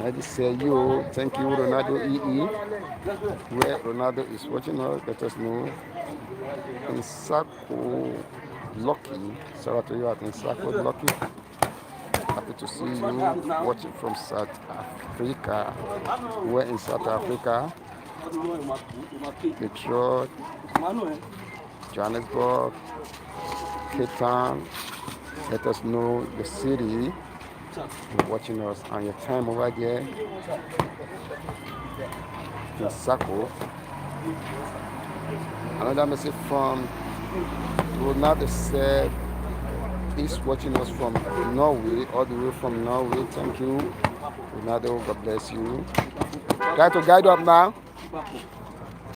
I just say you. Thank you, Ronaldo EE. Where Ronaldo is watching us, let us know. In Sako Lucky, shout out to you at Insako Lucky. Happy to see you watching from South Africa. We're in South Africa, Detroit, Johannesburg, Cape Town. Let us know the city you're watching us and your time over there in Sako. Another message from Ronaldo said he's watching us from Norway, all the way from Norway. Thank you, Ronaldo. God bless you. Try to guide up now.